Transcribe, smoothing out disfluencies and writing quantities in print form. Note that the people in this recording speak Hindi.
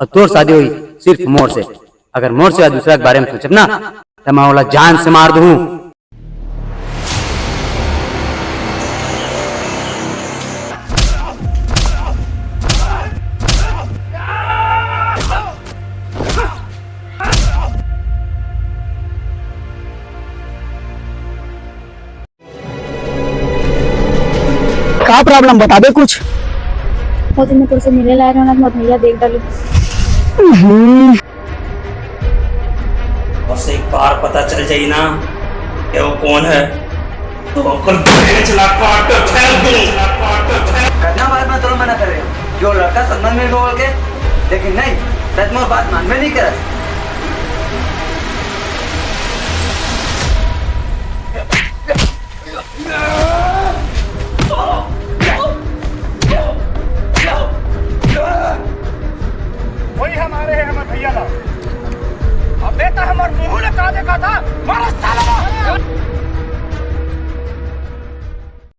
और तोर शादी हुई सिर्फ मोर से। अगर मोर से दूसरा के बारे में सोचब ना तो मैं वाला जान से मार दूं। क्या प्रॉब्लम बता दे कुछ। वो दिन मैं तुझसे मिलने लाया था ना, मैं भैया देख डाली। बस एक बार पता चल जाए ना कि वो कौन है तो करना बात मैं तुरंत मना कर रही हूँ। जो लड़का संबंध में बोल के, लेकिन नहीं सच में बात मान में नहीं कर। वही हमारे है हमारे भैया ला। अब बेटा हमारे मुंह ने कहा देखा था मारा साला।